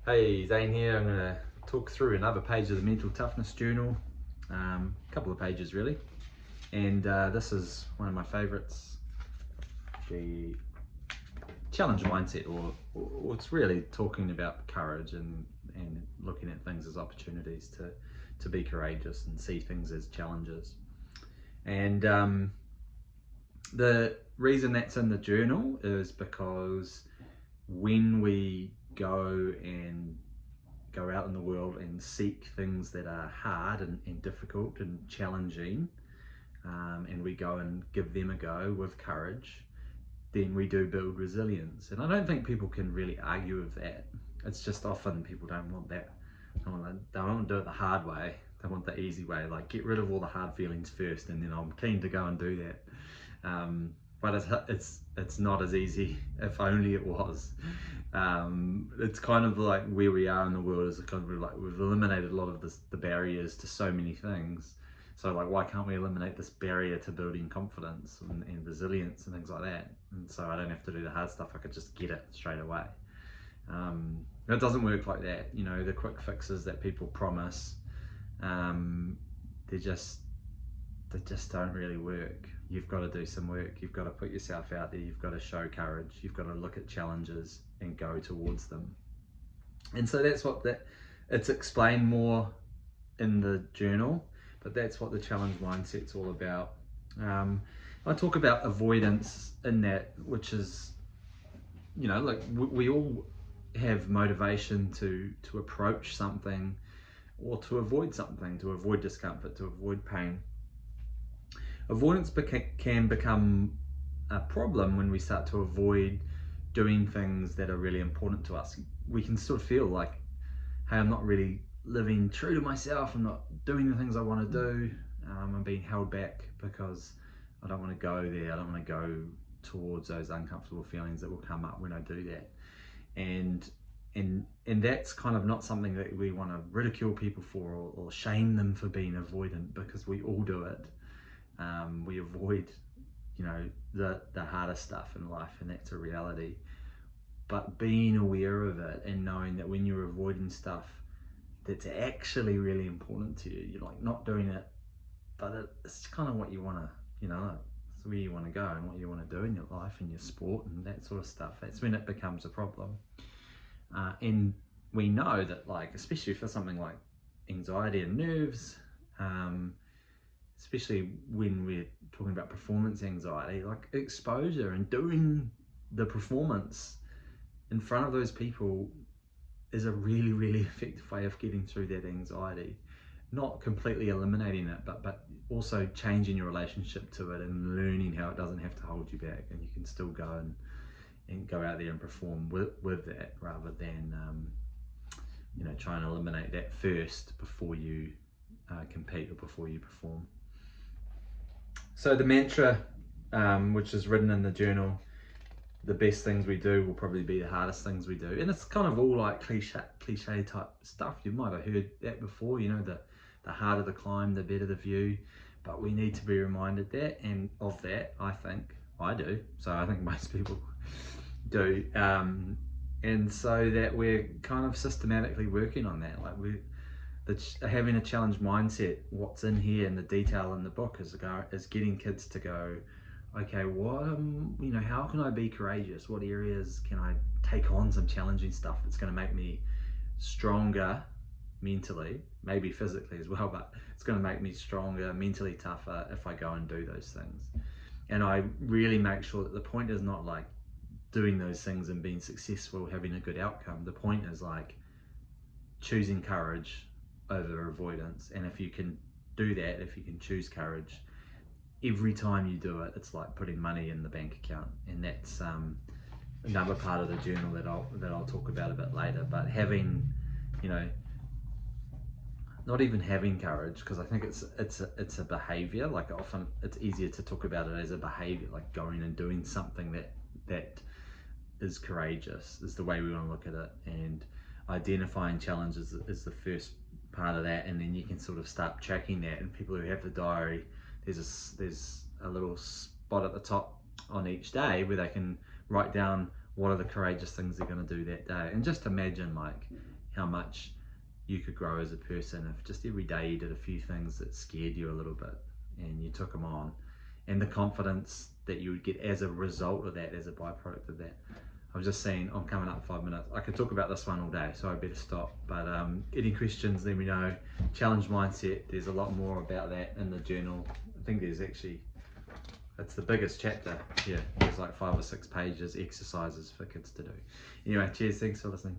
Hey, Zane here. I'm going to talk through another page of the Mental Toughness Journal, a couple of pages really, and this is one of my favorites, the challenge mindset, or it's really talking about courage and looking at things as opportunities to be courageous and see things as challenges. And the reason that's in the journal is because when we go out in the world and seek things that are hard and difficult and challenging, and we go and give them a go with courage, then we do build resilience. And I don't think people can really argue with that. It's just often people don't want that. They don't want to do it the hard way. They want the easy way, like get rid of all the hard feelings first and then I'm keen to go and do that. But it's not as easy. If only it was. It's kind of like where we are in the world is kind of like we've eliminated a lot of the barriers to so many things. So like, why can't we eliminate this barrier to building confidence and resilience and things like that? And so I don't have to do the hard stuff. I could just get it straight away. It doesn't work like that. You know, the quick fixes that people promise, they just don't really work. You've got to do some work. You've got to put yourself out there. You've got to show courage. You've got to look at challenges and go towards them. And so that's what it's explained more in the journal, but that's what the challenge mindset's all about. I talk about avoidance in that, which is, you know, like we all have motivation to approach something or to avoid something, to avoid discomfort, to avoid pain. Avoidance can become a problem when we start to avoid doing things that are really important to us. We can sort of feel like, hey, I'm not really living true to myself. I'm not doing the things I want to do. I'm being held back because I don't want to go there. I don't want to go towards those uncomfortable feelings that will come up when I do that. And that's kind of not something that we want to ridicule people for or shame them for being avoidant, because we all do it. We avoid, you know, the harder stuff in life, and that's a reality. But being aware of it and knowing that when you're avoiding stuff that's actually really important to you, you're like not doing it, but it's kind of what you want to, you know, it's where you want to go and what you want to do in your life and your sport and that sort of stuff. That's when it becomes a problem. And we know that, like, especially for something like anxiety and nerves, especially when we're talking about performance anxiety, like exposure and doing the performance in front of those people is a really, really effective way of getting through that anxiety. Not completely eliminating it, but also changing your relationship to it and learning how it doesn't have to hold you back, and you can still go and go out there and perform with that, rather than you know, trying to eliminate that first before you compete or before you perform. So the mantra, which is written in the journal, the best things we do will probably be the hardest things we do. And it's kind of all like cliche type stuff. You might have heard that before, you know, the harder the climb, the better the view. But we need to be reminded that, and of that, I think I do. So I think most people do. And so that we're kind of systematically working on that. Like having a challenge mindset, what's in here and the detail in the book is getting kids to go, okay, what, you know, how can I be courageous? What areas can I take on some challenging stuff that's going to make me stronger mentally, maybe physically as well, but it's going to make me stronger, mentally tougher if I go and do those things. And I really make sure that the point is not like doing those things and being successful, having a good outcome. The point is like choosing courage over avoidance. And if you can do that, if you can choose courage, every time you do it, it's like putting money in the bank account. And that's another part of the journal that I'll talk about a bit later. But having, you know, not even having courage, because I think it's a behavior. Like often it's easier to talk about it as a behavior, like going and doing something that is courageous, is the way we want to look at it. And identifying challenges is the first part of that, and then you can sort of start tracking that. And people who have the diary, there's a little spot at the top on each day where they can write down what are the courageous things they're going to do that day. And just imagine like how much you could grow as a person if just every day you did a few things that scared you a little bit and you took them on, and the confidence that you would get as a result of that, as a byproduct of that. I was just saying, I'm coming up 5 minutes. I could talk about this one all day, so I better stop. But any questions, let me know. Challenge mindset, there's a lot more about that in the journal. I think there's actually, it's the biggest chapter here. There's like 5 or 6 pages, exercises for kids to do. Anyway, cheers, thanks for listening.